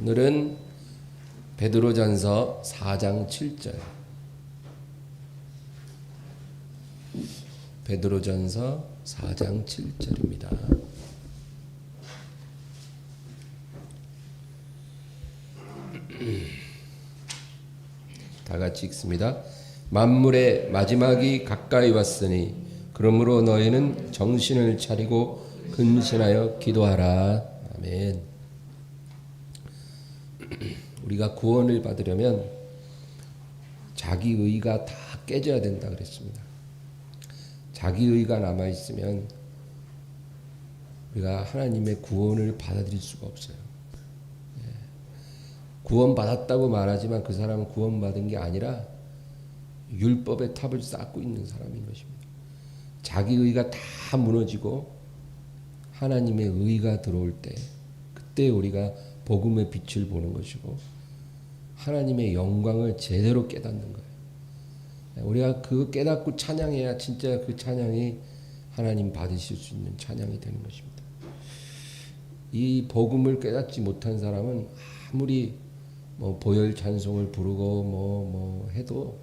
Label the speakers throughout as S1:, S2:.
S1: 오늘은 베드로전서 4장 7절. 베드로전서 4장 7절입니다. 다 같이 읽습니다. 만물의 마지막이 가까이 왔으니 그러므로 너희는 정신을 차리고 근신하여 기도하라. 아멘. 우리가 구원을 받으려면 자기의가 다 깨져야 된다 그랬습니다. 자기의가 남아있으면 우리가 하나님의 구원을 받아들일 수가 없어요. 구원받았다고 말하지만 그 사람은 구원받은 게 아니라 율법의 탑을 쌓고 있는 사람인 것입니다. 자기의가 다 무너지고 하나님의 의가 들어올 때 그때 우리가 복음의 빛을 보는 것이고 하나님의 영광을 제대로 깨닫는 거예요. 우리가 그거 깨닫고 찬양해야 진짜 그 찬양이 하나님 받으실 수 있는 찬양이 되는 것입니다. 이 복음을 깨닫지 못한 사람은 아무리 보혈 찬송을 부르고 해도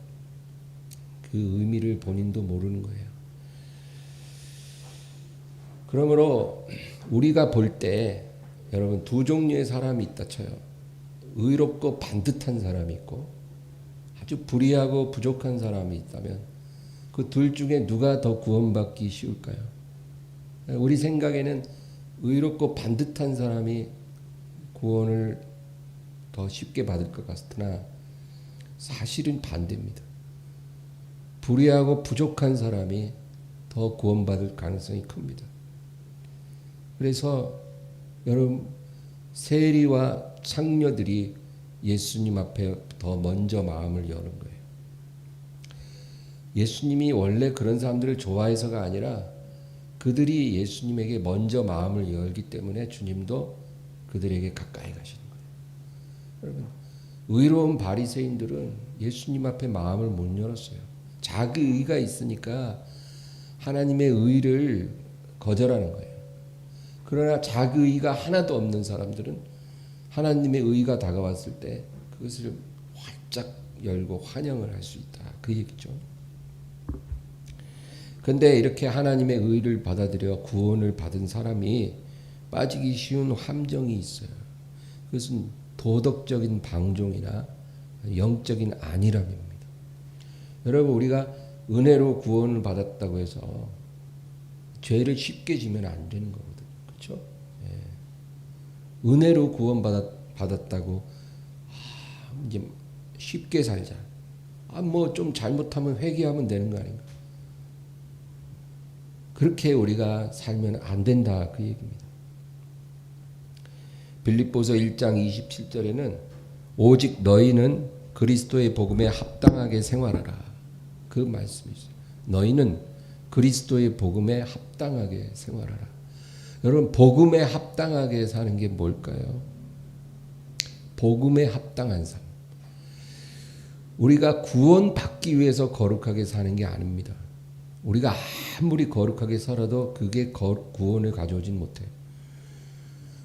S1: 그 의미를 본인도 모르는 거예요. 그러므로 우리가 볼 때 여러분 두 종류의 사람이 있다 쳐요. 의롭고 반듯한 사람이 있고 아주 불의하고 부족한 사람이 있다면 그 둘 중에 누가 더 구원받기 쉬울까요? 우리 생각에는 의롭고 반듯한 사람이 구원을 더 쉽게 받을 것 같으나 사실은 반대입니다. 불의하고 부족한 사람이 더 구원받을 가능성이 큽니다. 그래서 여러분 세리와 창녀들이 예수님 앞에 더 먼저 마음을 여는 거예요. 예수님이 원래 그런 사람들을 좋아해서가 아니라 그들이 예수님에게 먼저 마음을 열기 때문에 주님도 그들에게 가까이 가시는 거예요. 여러분 의로운 바리새인들은 예수님 앞에 마음을 못 열었어요. 자기 의가 있으니까 하나님의 의를 거절하는 거예요. 그러나 자기 의가 하나도 없는 사람들은 하나님의 의가 다가왔을 때 그것을 활짝 열고 환영을 할 수 있다. 그 얘기죠. 그런데 이렇게 하나님의 의를 받아들여 구원을 받은 사람이 빠지기 쉬운 함정이 있어요. 그것은 도덕적인 방종이나 영적인 안일함입니다. 여러분 우리가 은혜로 구원을 받았다고 해서 죄를 쉽게 지면 안 되는 거거든요. 그렇죠? 은혜로 구원받았다고 이제 쉽게 살자. 좀 잘못하면 회개하면 되는 거 아닌가? 그렇게 우리가 살면 안 된다 그 얘기입니다. 빌립보서 1장 27절에는 오직 너희는 그리스도의 복음에 합당하게 생활하라. 그 말씀이 있어요. 너희는 그리스도의 복음에 합당하게 생활하라. 여러분 복음에 합당하게 사는 게 뭘까요? 복음에 합당한 삶. 우리가 구원받기 위해서 거룩하게 사는 게 아닙니다. 우리가 아무리 거룩하게 살아도 그게 구원을 가져오진 못해요.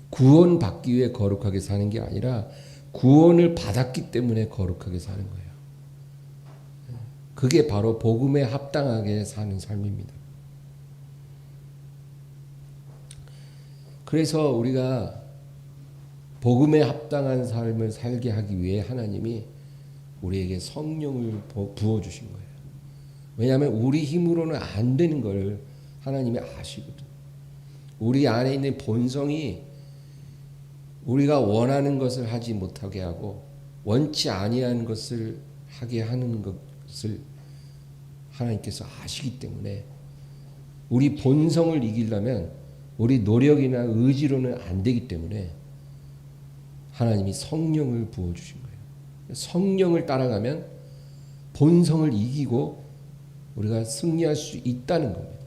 S1: 구원받기 위해 거룩하게 사는 게 아니라 구원을 받았기 때문에 거룩하게 사는 거예요. 그게 바로 복음에 합당하게 사는 삶입니다. 그래서 우리가 복음에 합당한 삶을 살게 하기 위해 하나님이 우리에게 성령을 부어주신 거예요. 왜냐하면 우리 힘으로는 안 되는 걸 하나님이 아시거든요. 우리 안에 있는 본성이 우리가 원하는 것을 하지 못하게 하고 원치 아니하는 것을 하게 하는 것을 하나님께서 아시기 때문에 우리 본성을 이기려면 우리 노력이나 의지로는 안 되기 때문에 하나님이 성령을 부어주신 거예요. 성령을 따라가면 본성을 이기고 우리가 승리할 수 있다는 겁니다.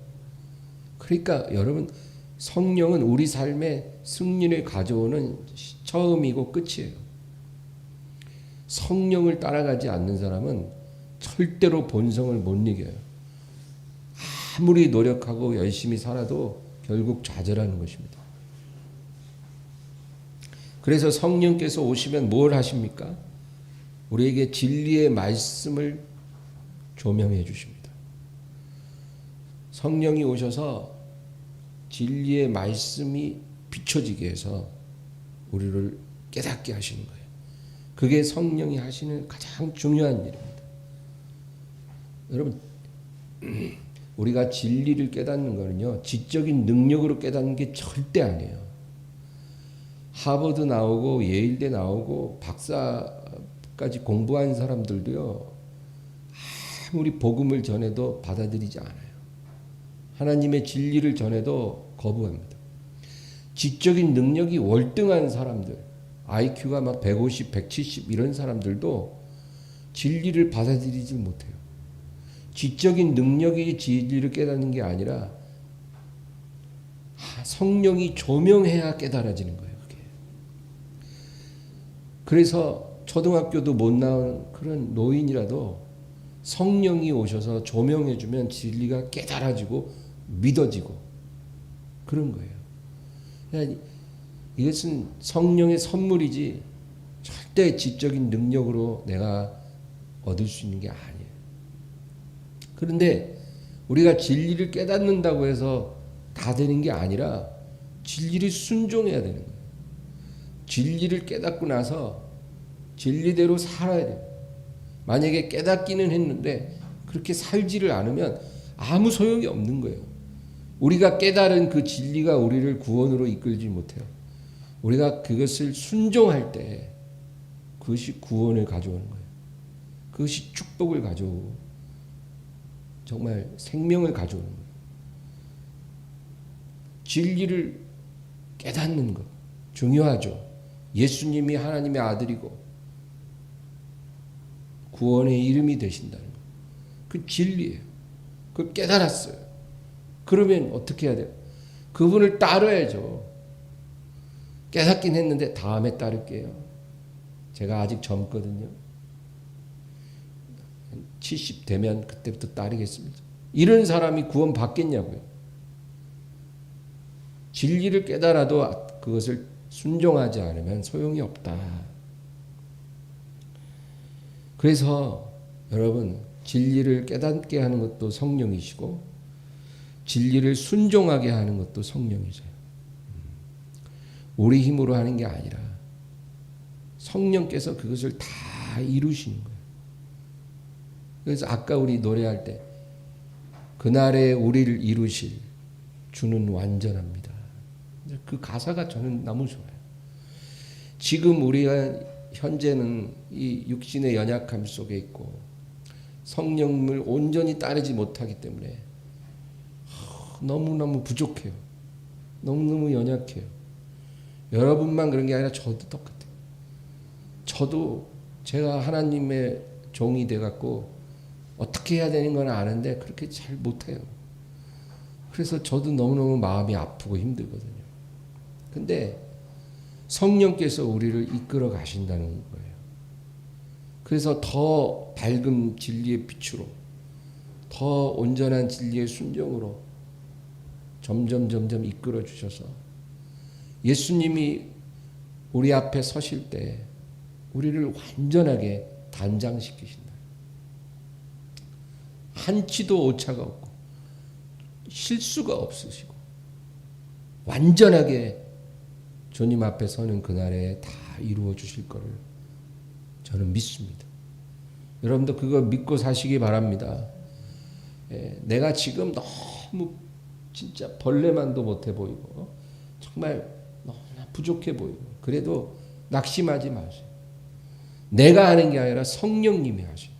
S1: 그러니까 여러분 성령은 우리 삶에 승리를 가져오는 처음이고 끝이에요. 성령을 따라가지 않는 사람은 절대로 본성을 못 이겨요. 아무리 노력하고 열심히 살아도 결국 좌절하는 것입니다. 그래서 성령께서 오시면 뭘 하십니까? 우리에게 진리의 말씀을 조명해 주십니다. 성령이 오셔서 진리의 말씀이 비춰지게 해서 우리를 깨닫게 하시는 거예요. 그게 성령이 하시는 가장 중요한 일입니다. 여러분, 우리가 진리를 깨닫는 거는요, 지적인 능력으로 깨닫는 게 절대 아니에요. 하버드 나오고 예일대 나오고 박사까지 공부한 사람들도요, 아무리 복음을 전해도 받아들이지 않아요. 하나님의 진리를 전해도 거부합니다. 지적인 능력이 월등한 사람들, IQ가 막 150, 170 이런 사람들도 진리를 받아들이지 못해요. 지적인 능력이 진리를 깨닫는 게 아니라 성령이 조명해야 깨달아지는 거예요. 그게. 그래서 초등학교도 못 나온 그런 노인이라도 성령이 오셔서 조명해주면 진리가 깨달아지고 믿어지고 그런 거예요. 그러니까 이것은 성령의 선물이지 절대 지적인 능력으로 내가 얻을 수 있는 게 아니에요. 그런데 우리가 진리를 깨닫는다고 해서 다 되는 게 아니라 진리를 순종해야 되는 거예요. 진리를 깨닫고 나서 진리대로 살아야 돼요. 만약에 깨닫기는 했는데 그렇게 살지를 않으면 아무 소용이 없는 거예요. 우리가 깨달은 그 진리가 우리를 구원으로 이끌지 못해요. 우리가 그것을 순종할 때 그것이 구원을 가져오는 거예요. 그것이 축복을 가져오고 정말 생명을 가져오는 거예요. 진리를 깨닫는 것 중요하죠. 예수님이 하나님의 아들이고 구원의 이름이 되신다는 것. 그 진리예요. 그걸 깨달았어요. 그러면 어떻게 해야 돼요? 그분을 따라야죠. 깨닫긴 했는데 다음에 따를게요. 제가 아직 젊거든요. 70 되면 그때부터 따르겠습니다. 이런 사람이 구원 받겠냐고요. 진리를 깨달아도 그것을 순종하지 않으면 소용이 없다. 그래서 여러분, 진리를 깨닫게 하는 것도 성령이시고 진리를 순종하게 하는 것도 성령이세요. 우리 힘으로 하는 게 아니라 성령께서 그것을 다 이루시는 거예요. 그래서 아까 우리 노래할 때 그날에 우리를 이루실 주는 완전합니다. 그 가사가 저는 너무 좋아요. 지금 우리가 현재는 이 육신의 연약함 속에 있고 성령을 온전히 따르지 못하기 때문에 너무너무 부족해요. 너무너무 연약해요. 여러분만 그런 게 아니라 저도 똑같아요. 저도 제가 하나님의 종이 돼갖고 어떻게 해야 되는 건 아는데 그렇게 잘 못해요. 그래서 저도 너무너무 마음이 아프고 힘들거든요. 근데 성령께서 우리를 이끌어 가신다는 거예요. 그래서 더 밝은 진리의 빛으로, 더 온전한 진리의 순종으로 점점 이끌어 주셔서 예수님이 우리 앞에 서실 때 우리를 완전하게 단장시키신다. 한치도 오차가 없고 실수가 없으시고 완전하게 주님 앞에 서는 그날에 다 이루어 주실 거를 저는 믿습니다. 여러분도 그거 믿고 사시기 바랍니다. 내가 지금 너무 진짜 벌레만도 못해 보이고 정말 너무나 부족해 보이고 그래도 낙심하지 마세요. 내가 하는 게 아니라 성령님이 하셔요.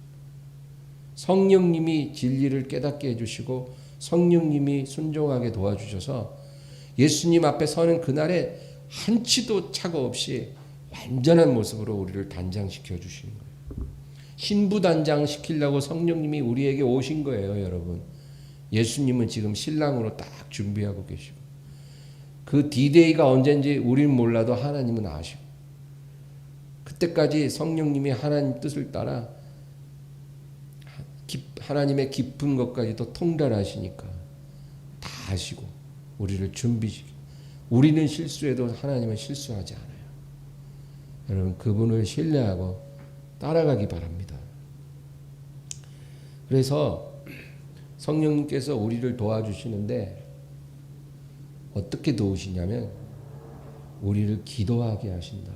S1: 성령님이 진리를 깨닫게 해주시고 성령님이 순종하게 도와주셔서 예수님 앞에 서는 그날에 한치도 차고 없이 완전한 모습으로 우리를 단장시켜 주시는 거예요. 신부 단장시키려고 성령님이 우리에게 오신 거예요, 여러분. 예수님은 지금 신랑으로 딱 준비하고 계시고 그 디데이가 언젠지 우리는 몰라도 하나님은 아시고 그때까지 성령님이 하나님 뜻을 따라 하나님의 깊은 것까지도 통달하시니까 다 아시고 우리를 준비시키고 우리는 실수해도 하나님은 실수하지 않아요. 여러분 그분을 신뢰하고 따라가기 바랍니다. 그래서 성령님께서 우리를 도와주시는데 어떻게 도우시냐면 우리를 기도하게 하신다.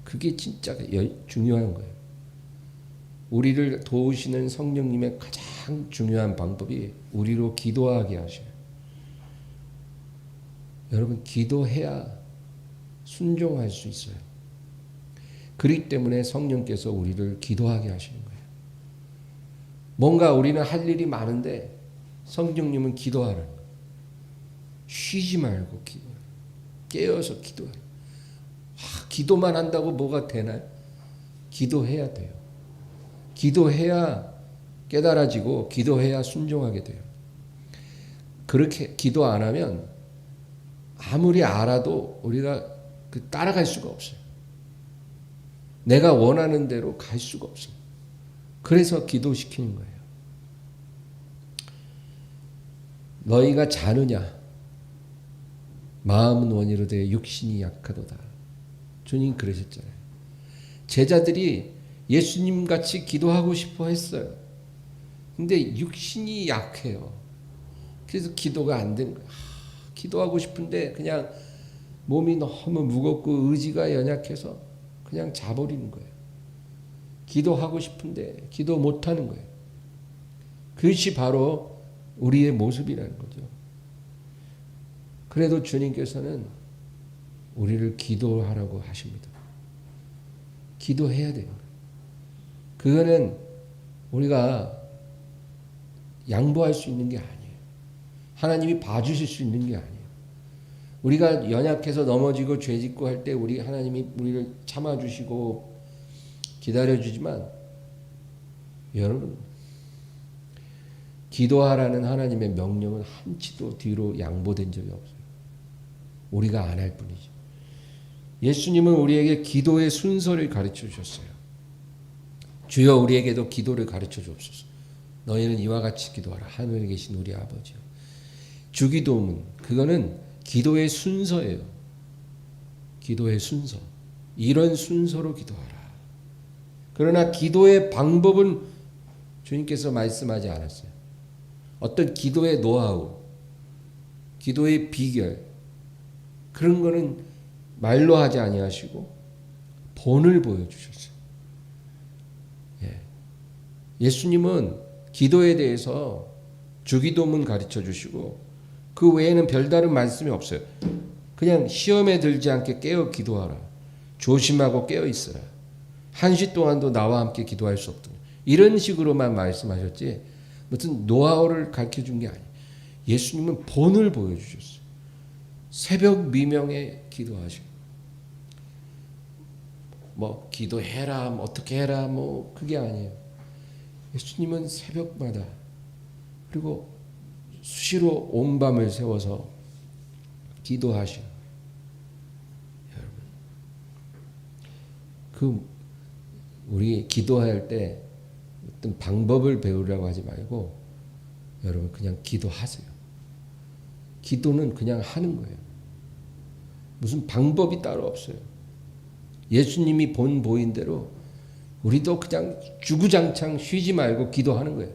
S1: 그게 진짜 중요한 거예요. 우리를 도우시는 성령님의 가장 중요한 방법이 우리로 기도하게 하셔요. 여러분 기도해야 순종할 수 있어요. 그렇기 때문에 성령께서 우리를 기도하게 하시는 거예요. 뭔가 우리는 할 일이 많은데 성령님은 기도하라는 거예요. 쉬지 말고 기도해요. 깨어서 기도해요. 기도만 한다고 뭐가 되나요? 기도해야 돼요. 기도해야 깨달아지고 기도해야 순종하게 돼요. 그렇게 기도 안 하면 아무리 알아도 우리가 따라갈 수가 없어요. 내가 원하는 대로 갈 수가 없어요. 그래서 기도시키는 거예요. 너희가 자느냐? 마음은 원이로되 육신이 약하도다. 주님 그러셨잖아요. 제자들이 예수님 같이 기도하고 싶어 했어요. 근데 육신이 약해요. 그래서 기도가 안 되는 거예요. 기도하고 싶은데 그냥 몸이 너무 무겁고 의지가 연약해서 그냥 자버리는 거예요. 기도하고 싶은데 기도 못하는 거예요. 그것이 바로 우리의 모습이라는 거죠. 그래도 주님께서는 우리를 기도하라고 하십니다. 기도해야 돼요. 그거는 우리가 양보할 수 있는 게 아니에요. 하나님이 봐주실 수 있는 게 아니에요. 우리가 연약해서 넘어지고 죄짓고 할 때 하나님이 우리를 참아주시고 기다려주지만 여러분 기도하라는 하나님의 명령은 한치도 뒤로 양보된 적이 없어요. 우리가 안 할 뿐이죠. 예수님은 우리에게 기도의 순서를 가르쳐 주셨어요. 주여 우리에게도 기도를 가르쳐 주옵소서. 너희는 이와 같이 기도하라. 하늘에 계신 우리 아버지요. 주기도문 그거는 기도의 순서예요. 기도의 순서. 이런 순서로 기도하라. 그러나 기도의 방법은 주님께서 말씀하지 않았어요. 어떤 기도의 노하우, 기도의 비결 그런 거는 말로 하지 아니하시고 본을 보여주셨어요. 예수님은 기도에 대해서 주기도문 가르쳐 주시고 그 외에는 별다른 말씀이 없어요. 그냥 시험에 들지 않게 깨어 기도하라. 조심하고 깨어 있으라. 1시 동안도 나와 함께 기도할 수 없다. 이런 식으로만 말씀하셨지 무슨 노하우를 가르쳐 준 게 아니에요. 예수님은 본을 보여주셨어요. 새벽 미명에 기도하시고 뭐 기도해라 어떻게 해라 뭐 그게 아니에요. 예수님은 새벽마다 그리고 수시로 온 밤을 세워서 기도하시는 여러분. 우리 기도할 때 어떤 방법을 배우려고 하지 말고 여러분 그냥 기도하세요. 기도는 그냥 하는 거예요. 무슨 방법이 따로 없어요. 예수님이 보인 대로 우리도 그냥 주구장창 쉬지 말고 기도하는 거예요.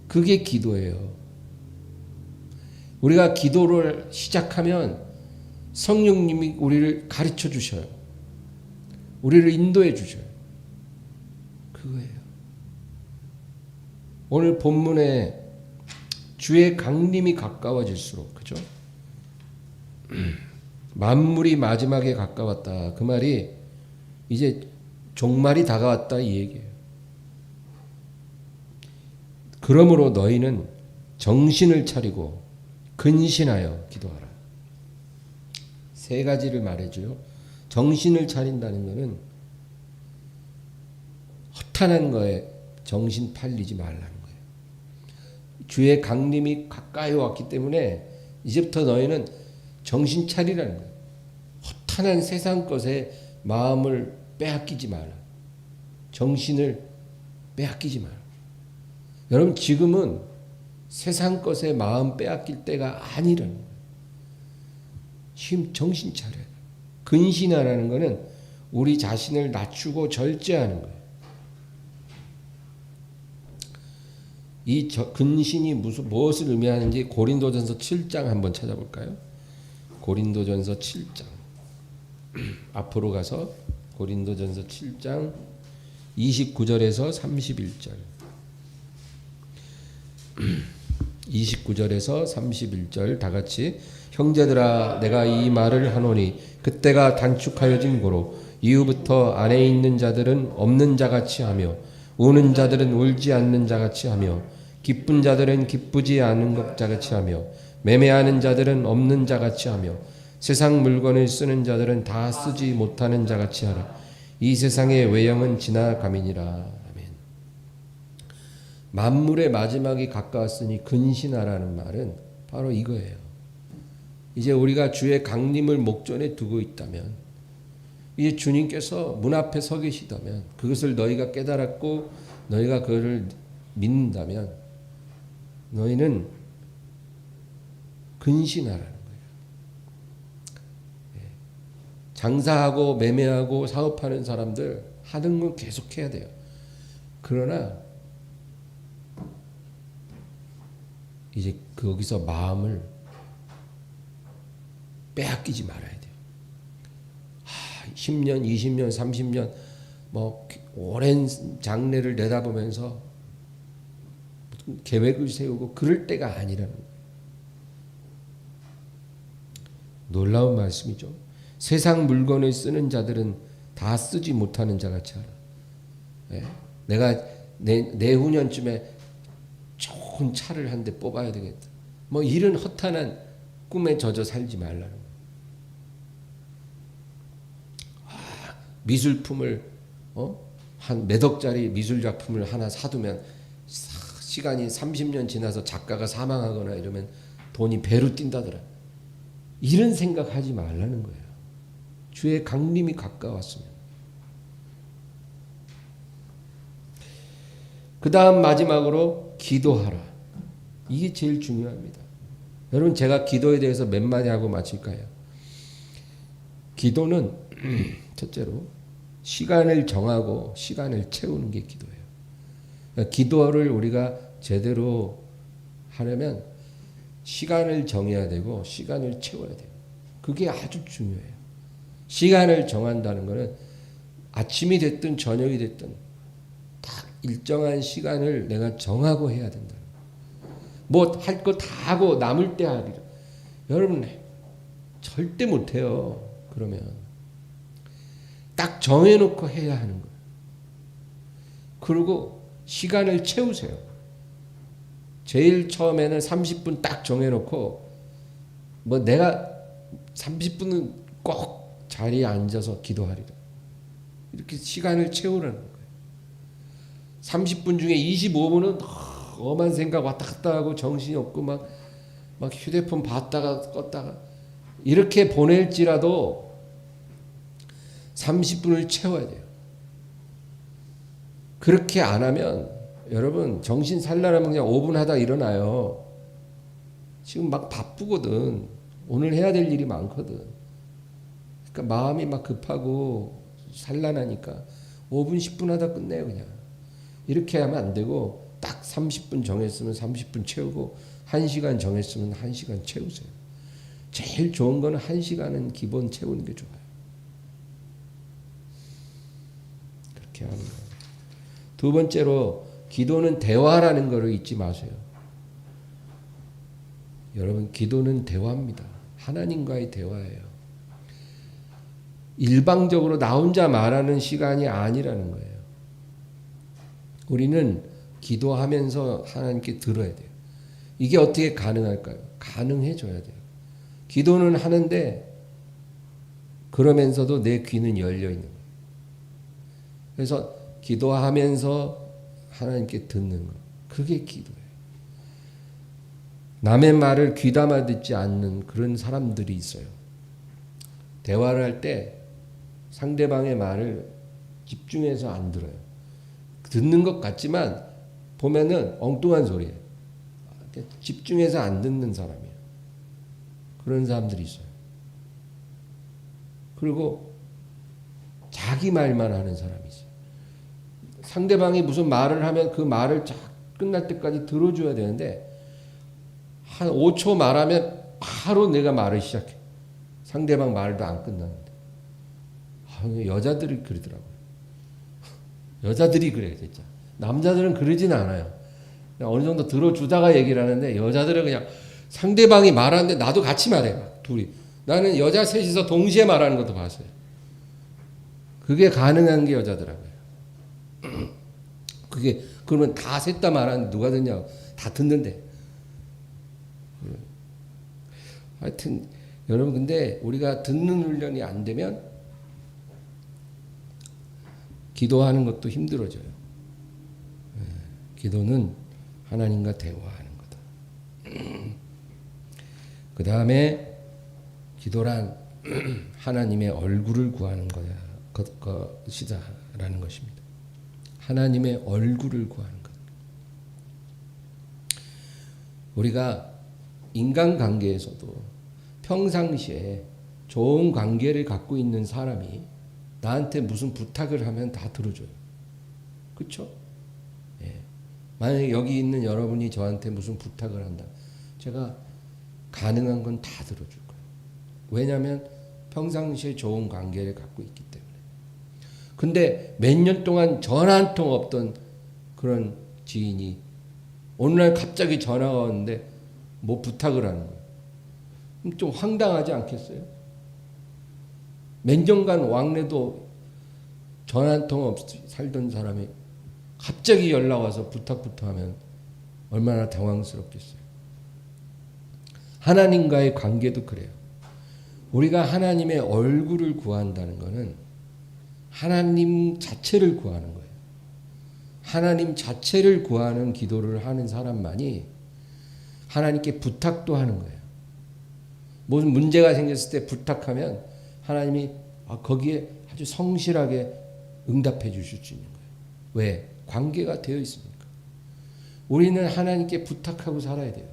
S1: 그게 기도예요. 우리가 기도를 시작하면 성령님이 우리를 가르쳐 주셔요. 우리를 인도해 주셔요. 그거예요. 오늘 본문에 주의 강림이 가까워질수록 그죠? 만물이 마지막에 가까웠다. 그 말이 이제 종말이 다가왔다 이 얘기예요. 그러므로 너희는 정신을 차리고 근신하여 기도하라. 세 가지를 말해줘요. 정신을 차린다는 것은 허탄한 거에 정신 팔리지 말라는 거예요. 주의 강림이 가까이 왔기 때문에 이제부터 너희는 정신 차리라는 거예요. 허탄한 세상 것에 마음을 빼앗기지 마라. 정신을 빼앗기지 마라. 여러분 지금은 세상 것에 마음 빼앗길 때가 아니라는 거예요. 지금 정신 차려요. 근신하라는 것은 우리 자신을 낮추고 절제하는 거예요. 이 근신이 무엇을 의미하는지 고린도전서 7장 한번 찾아볼까요? 고린도전서 7장 앞으로 가서 고린도전서 7장 29절에서 31절 29절에서 31절 다 같이 형제들아 내가 이 말을 하노니 그때가 단축하여진 고로 이후부터 안에 있는 자들은 없는 자같이 하며 우는 자들은 울지 않는 자같이 하며 기쁜 자들은 기쁘지 않은 것 자같이 하며 매매하는 자들은 없는 자같이 하며 세상 물건을 쓰는 자들은 다 쓰지 못하는 자같이 하라. 이 세상의 외형은 지나감이니라. 아멘. 만물의 마지막이 가까웠으니 근신하라는 말은 바로 이거예요. 이제 우리가 주의 강림을 목전에 두고 있다면, 이제 주님께서 문 앞에 서 계시다면, 그것을 너희가 깨달았고 너희가 그것을 믿는다면 너희는 근신하라는 거예요. 장사하고 매매하고 사업하는 사람들 하는 건 계속 해야 돼요. 그러나 이제 거기서 마음을 빼앗기지 말아야 돼요. 10년, 20년, 30년 뭐 오랜 장래를 내다보면서 계획을 세우고 그럴 때가 아니라는 거예요. 놀라운 말씀이죠. 세상 물건을 쓰는 자들은 다 쓰지 못하는 자같이 하라. 예? 내가 내후년쯤에 좋은 차를 한 대 뽑아야 되겠다. 뭐 이런 허탄한 꿈에 젖어 살지 말라는 거예요. 미술품을 한 몇 억짜리 미술 작품을 하나 사두면 시간이 30년 지나서 작가가 사망하거나 이러면 돈이 배로 뛴다더라. 이런 생각하지 말라는 거예요. 주의 강림이 가까웠으면. 그 다음 마지막으로 기도하라. 이게 제일 중요합니다. 여러분, 제가 기도에 대해서 몇 마디 하고 마칠까요? 기도는 첫째로 시간을 정하고 시간을 채우는 게 기도예요. 그러니까 기도를 우리가 제대로 하려면 시간을 정해야 되고 시간을 채워야 돼요. 그게 아주 중요해요. 시간을 정한다는 것은 아침이 됐든 저녁이 됐든 딱 일정한 시간을 내가 정하고 해야 된다. 뭐 할 거 다 하고 남을 때 하리라. 여러분 절대 못해요. 그러면 딱 정해놓고 해야 하는 거예요. 그리고 시간을 채우세요. 제일 처음에는 30분 딱 정해놓고 뭐 내가 30분은 꼭 자리에 앉아서 기도하리라. 이렇게 시간을 채우라는 거예요. 30분 중에 25분은 엄한 생각 왔다 갔다 하고 정신이 없고 막 휴대폰 봤다가 껐다가 이렇게 보낼지라도 30분을 채워야 돼요. 그렇게 안 하면 여러분 정신 산란하면 그냥 5분 하다 일어나요. 지금 막 바쁘거든. 오늘 해야 될 일이 많거든. 그러니까 마음이 막 급하고 산란하니까 5분 10분 하다 끝내요 그냥. 이렇게 하면 안 되고 딱 30분 정했으면 30분 채우고 1시간 정했으면 1시간 채우세요. 제일 좋은 거는 1시간은 기본 채우는 게 좋아요. 그렇게 하는 거예요. 두 번째로 기도는 대화라는 것을 잊지 마세요. 여러분 기도는 대화입니다. 하나님과의 대화예요. 일방적으로 나 혼자 말하는 시간이 아니라는 거예요. 우리는 기도하면서 하나님께 들어야 돼요. 이게 어떻게 가능할까요? 가능해져야 돼요. 기도는 하는데 그러면서도 내 귀는 열려 있는 거예요. 그래서 기도하면서 하나님께 듣는 거. 그게 기도예요. 남의 말을 귀담아 듣지 않는 그런 사람들이 있어요. 대화를 할 때 상대방의 말을 집중해서 안 들어요. 듣는 것 같지만 보면은 엉뚱한 소리예요. 집중해서 안 듣는 사람이에요. 그런 사람들이 있어요. 그리고 자기 말만 하는 사람이 있어요. 상대방이 무슨 말을 하면 그 말을 끝날 때까지 들어줘야 되는데 한 5초 말하면 바로 내가 말을 시작해. 상대방 말도 안 끝나는데. 여자들이 그러더라고요. 여자들이 그래 진짜. 남자들은 그러진 않아요. 그냥 어느 정도 들어주다가 얘기를 하는데 여자들은 그냥 상대방이 말하는데 나도 같이 말해. 막 둘이. 나는 여자 셋이서 동시에 말하는 것도 봤어요. 그게 가능한 게 여자더라고요. 그게 그러면 다 셋 다 말하는데 누가 듣냐고. 다 듣는데. 하여튼 여러분 근데 우리가 듣는 훈련이 안 되면 기도하는 것도 힘들어져요. 기도는 하나님과 대화하는 거다. 그 다음에 기도란 하나님의 얼굴을 구하는 것이다라는 것입니다. 하나님의 얼굴을 구하는 것. 우리가 인간관계에서도 평상시에 좋은 관계를 갖고 있는 사람이 나한테 무슨 부탁을 하면 다 들어줘요. 그렇죠? 예. 만약에 여기 있는 여러분이 저한테 무슨 부탁을 한다. 제가 가능한 건 다 들어줄 거예요. 왜냐하면 평상시에 좋은 관계를 갖고 있기 때문에. 근데 몇 년 동안 전화 한 통 없던 그런 지인이 어느 날 갑자기 전화가 왔는데 뭐 부탁을 하는 거예요. 그럼 좀 황당하지 않겠어요? 몇 년간 왕래도 전화 한 통 없이 살던 사람이 갑자기 연락 와서 부탁부터 하면 얼마나 당황스럽겠어요. 하나님과의 관계도 그래요. 우리가 하나님의 얼굴을 구한다는 것은 하나님 자체를 구하는 거예요. 하나님 자체를 구하는 기도를 하는 사람만이 하나님께 부탁도 하는 거예요. 무슨 문제가 생겼을 때 부탁하면 하나님이 거기에 아주 성실하게 응답해 주실 수 있는 거예요. 왜? 관계가 되어 있으니까. 우리는 하나님께 부탁하고 살아야 돼요.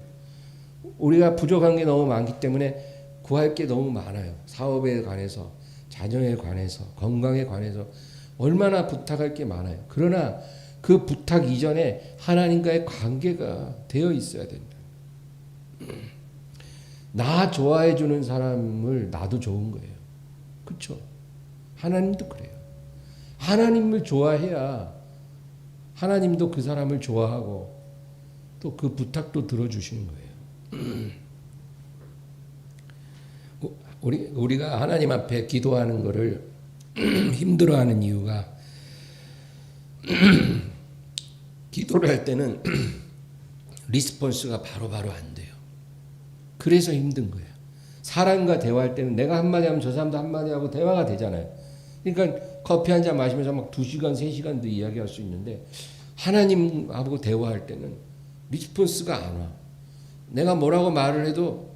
S1: 우리가 부족한 게 너무 많기 때문에 구할 게 너무 많아요. 사업에 관해서, 자녀에 관해서, 건강에 관해서 얼마나 부탁할 게 많아요. 그러나 그 부탁 이전에 하나님과의 관계가 되어 있어야 된다. 나 좋아해 주는 사람을 나도 좋은 거예요. 그렇죠? 하나님도 그래요. 하나님을 좋아해야 하나님도 그 사람을 좋아하고 또 그 부탁도 들어주시는 거예요. 우리가 하나님 앞에 기도하는 것을 힘들어하는 이유가 기도를 할 때는 리스폰스가 바로바로 안 돼요. 그래서 힘든 거예요. 사람과 대화할 때는 내가 한마디 하면 저 사람도 한마디 하고 대화가 되잖아요. 그러니까 커피 한 잔 마시면서 막 2시간, 3시간도 이야기할 수 있는데 하나님하고 대화할 때는 리스폰스가 안 와. 내가 뭐라고 말을 해도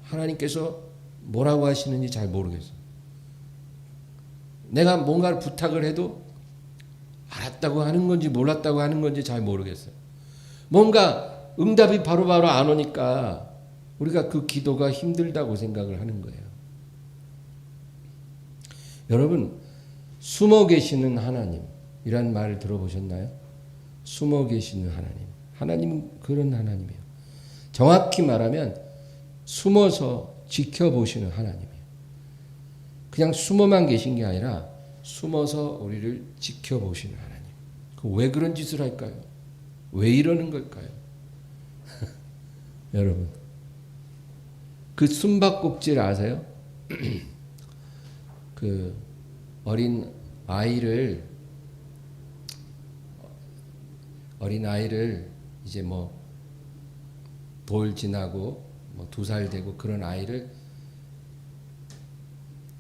S1: 하나님께서 뭐라고 하시는지 잘 모르겠어. 내가 뭔가를 부탁을 해도 알았다고 하는 건지 몰랐다고 하는 건지 잘 모르겠어요. 뭔가 응답이 바로바로 안 오니까 우리가 그 기도가 힘들다고 생각을 하는 거예요. 여러분, 숨어 계시는 하나님이란 말을 들어보셨나요? 숨어 계시는 하나님. 하나님은 그런 하나님이에요. 정확히 말하면 숨어서 지켜보시는 하나님이에요. 그냥 숨어만 계신 게 아니라 숨어서 우리를 지켜보시는 하나님. 왜 그런 짓을 할까요? 왜 이러는 걸까요? 여러분, 그 숨바꼭질 아세요? 그 어린 아이를 이제 뭐 돌 지나고 뭐 2살 되고 그런 아이를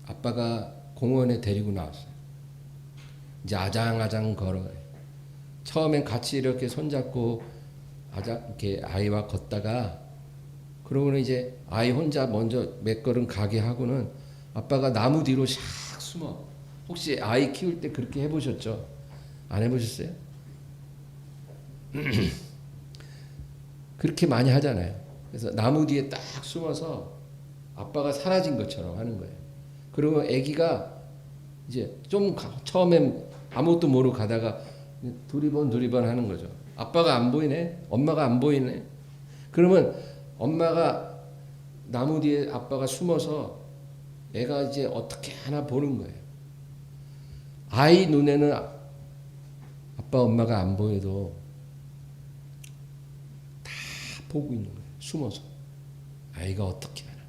S1: 아빠가 공원에 데리고 나왔어요. 이제 아장아장 걸어요. 처음엔 같이 이렇게 손잡고 이렇게 아이와 걷다가 그러고는 이제 아이 혼자 먼저 몇 걸음 가게 하고는 아빠가 나무 뒤로 샥 숨어. 혹시 아이 키울 때 그렇게 해보셨죠? 안 해보셨어요? 그렇게 많이 하잖아요. 그래서 나무 뒤에 딱 숨어서 아빠가 사라진 것처럼 하는 거예요. 그리고 아기가 이제 처음엔 아무것도 모르고 가다가 두리번 하는 거죠. 아빠가 안 보이네, 엄마가 안 보이네. 그러면 엄마가 나무 뒤에 아빠가 숨어서 애가 이제 어떻게 하나 보는 거예요. 아이 눈에는 아빠 엄마가 안 보여도 다 보고 있는 거예요. 숨어서. 아이가 어떻게 하나.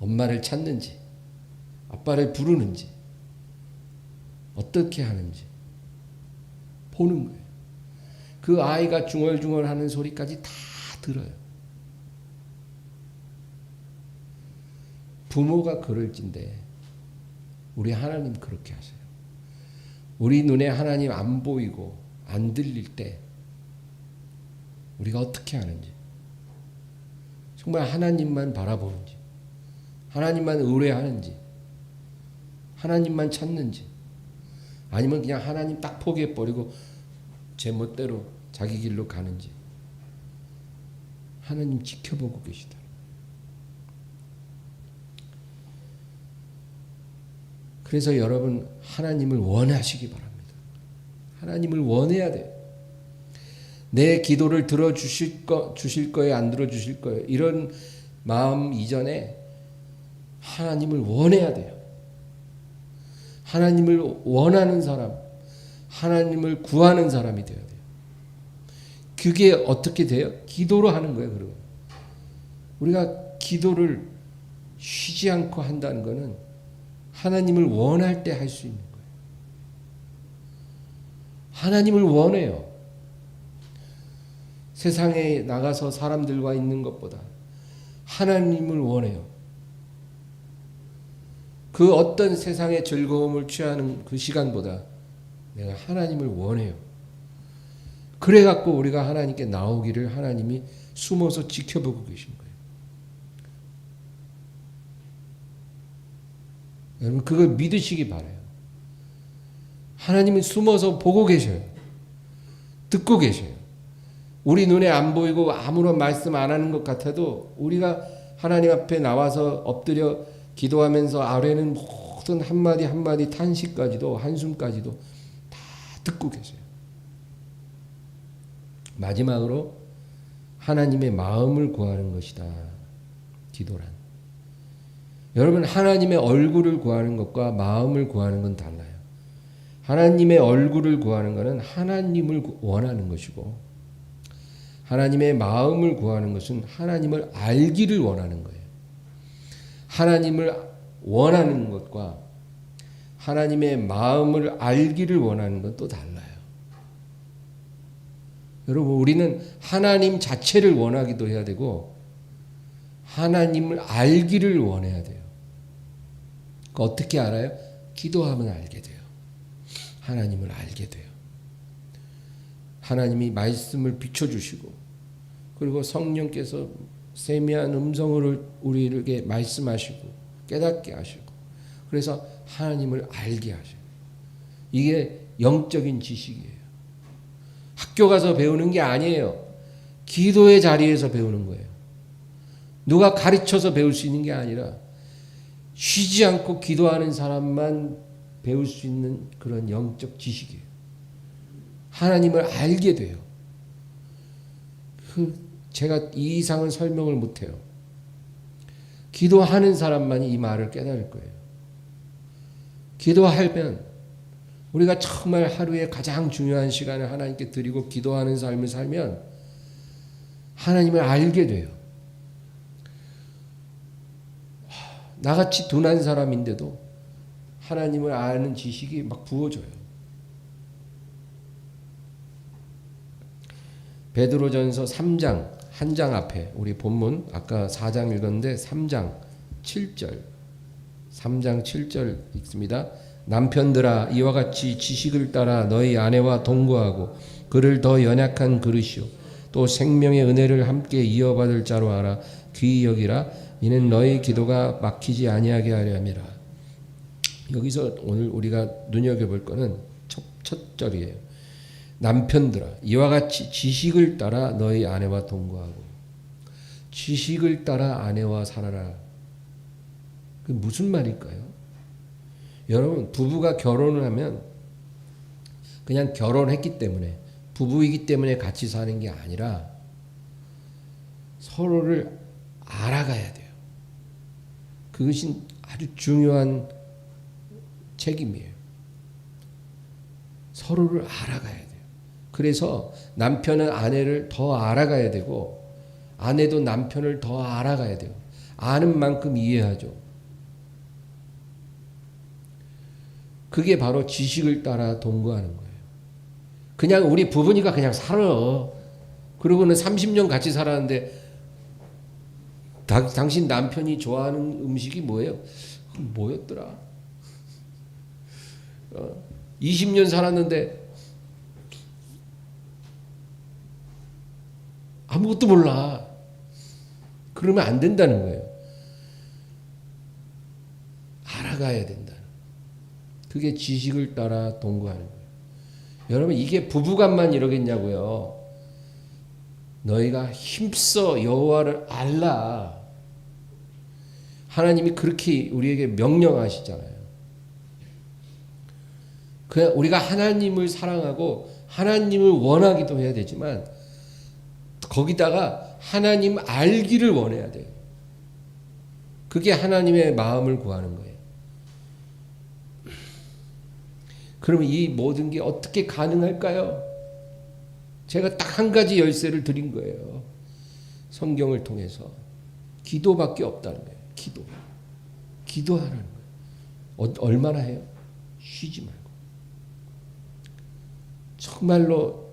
S1: 엄마를 찾는지, 아빠를 부르는지, 어떻게 하는지 보는 거예요. 그 아이가 중얼중얼 하는 소리까지 다 들어요. 부모가 그럴진데 우리 하나님 그렇게 하세요. 우리 눈에 하나님 안 보이고 안 들릴 때 우리가 어떻게 하는지, 정말 하나님만 바라보는지, 하나님만 의뢰하는지, 하나님만 찾는지, 아니면 그냥 하나님 딱 포기해버리고 제 멋대로 자기 길로 가는지 하나님 지켜보고 계시다. 그래서 여러분 하나님을 원하시기 바랍니다. 하나님을 원해야 돼요. 내 기도를 들어주실 거예요? 안 들어주실 거예요? 이런 마음 이전에 하나님을 원해야 돼요. 하나님을 원하는 사람, 하나님을 구하는 사람이 되어야 돼요. 그게 어떻게 돼요? 기도로 하는 거예요. 그러면 우리가 기도를 쉬지 않고 한다는 것은 하나님을 원할 때 할 수 있는 거예요. 하나님을 원해요. 세상에 나가서 사람들과 있는 것보다 하나님을 원해요. 그 어떤 세상의 즐거움을 취하는 그 시간보다 내가 하나님을 원해요. 그래 갖고 우리가 하나님께 나오기를 하나님이 숨어서 지켜보고 계신 거예요. 여러분 그걸 믿으시기 바라요. 하나님은 숨어서 보고 계셔요. 듣고 계셔요. 우리 눈에 안 보이고 아무런 말씀 안 하는 것 같아도 우리가 하나님 앞에 나와서 엎드려 기도하면서 아래는 모든 한마디 한마디 탄식까지도 한숨까지도 다 듣고 계세요. 마지막으로 하나님의 마음을 구하는 것이다. 기도란. 여러분 하나님의 얼굴을 구하는 것과 마음을 구하는 건 달라요. 하나님의 얼굴을 구하는 것은 하나님을 원하는 것이고 하나님의 마음을 구하는 것은 하나님을 알기를 원하는 거예요. 하나님을 원하는 것과 하나님의 마음을 알기를 원하는 건 또 달라요. 여러분 우리는 하나님 자체를 원하기도 해야 되고 하나님을 알기를 원해야 돼요. 어떻게 알아요? 기도하면 알게 돼요. 하나님을 알게 돼요. 하나님이 말씀을 비춰주시고 그리고 성령께서 세미한 음성으로 우리에게 말씀하시고 깨닫게 하시고 그래서 하나님을 알게 하셔요. 이게 영적인 지식이에요. 학교 가서 배우는 게 아니에요. 기도의 자리에서 배우는 거예요. 누가 가르쳐서 배울 수 있는 게 아니라 쉬지 않고 기도하는 사람만 배울 수 있는 그런 영적 지식이에요. 하나님을 알게 돼요. 제가 이 이상은 설명을 못해요. 기도하는 사람만이 이 말을 깨달을 거예요. 기도하면 우리가 정말 하루에 가장 중요한 시간을 하나님께 드리고 기도하는 삶을 살면 하나님을 알게 돼요. 나같이 둔한 사람인데도 하나님을 아는 지식이 막 부어져요. 베드로전서 3장 한 장 앞에 우리 본문 아까 4장 읽었는데 3장 7절 3장 7절 읽습니다. 남편들아 이와 같이 지식을 따라 너희 아내와 동거하고 그를 더 연약한 그릇이요 또 생명의 은혜를 함께 이어받을 자로 알아 귀히 여기라. 이는 너희 기도가 막히지 아니하게 하려 함이라. 여기서 오늘 우리가 눈여겨볼 거는 첫 절이에요. 남편들아 이와 같이 지식을 따라 너희 아내와 동거하고. 지식을 따라 아내와 살아라. 그 무슨 말일까요? 여러분 부부가 결혼을 하면 그냥 결혼했기 때문에 부부이기 때문에 같이 사는 게 아니라 서로를 알아가야 돼요. 그것이 아주 중요한 책임이에요. 서로를 알아가야 돼요. 그래서 남편은 아내를 더 알아가야 되고 아내도 남편을 더 알아가야 돼요. 아는 만큼 이해하죠. 그게 바로 지식을 따라 동거하는 거예요. 그냥 우리 부부니까 그냥 살아. 그러고는 30년 같이 살았는데 당신 남편이 좋아하는 음식이 뭐예요? 뭐였더라? 20년 살았는데 아무것도 몰라. 그러면 안 된다는 거예요. 알아가야 된다. 그게 지식을 따라 동거하는 거예요. 여러분 이게 부부간만 이러겠냐고요. 너희가 힘써 여호와를 알라. 하나님이 그렇게 우리에게 명령하시잖아요. 우리가 하나님을 사랑하고 하나님을 원하기도 해야 되지만 거기다가 하나님 알기를 원해야 돼요. 그게 하나님의 마음을 구하는 거예요. 그러면 이 모든 게 어떻게 가능할까요? 제가 딱 한 가지 열쇠를 드린 거예요. 성경을 통해서. 기도밖에 없다는 거예요. 기도하라는 거예요. 얼마나 해요? 쉬지 말고. 정말로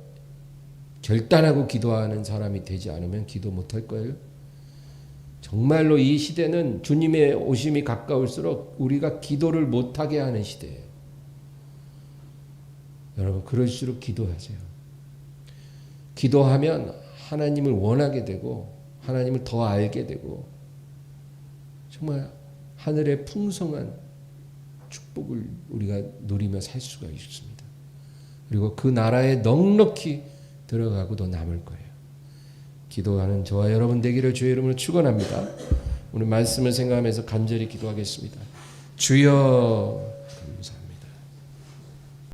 S1: 결단하고 기도하는 사람이 되지 않으면 기도 못할 거예요. 정말로 이 시대는 주님의 오심이 가까울수록 우리가 기도를 못하게 하는 시대예요. 여러분 그럴수록 기도하세요. 기도하면 하나님을 원하게 되고 하나님을 더 알게 되고 정말 하늘의 풍성한 축복을 우리가 누리며 살 수가 있습니다. 그리고 그 나라에 넉넉히 들어가고도 남을 거예요. 기도하는 저와 여러분 되기를 주의 이름으로 축원합니다. 오늘 말씀을 생각하면서 간절히 기도하겠습니다. 주여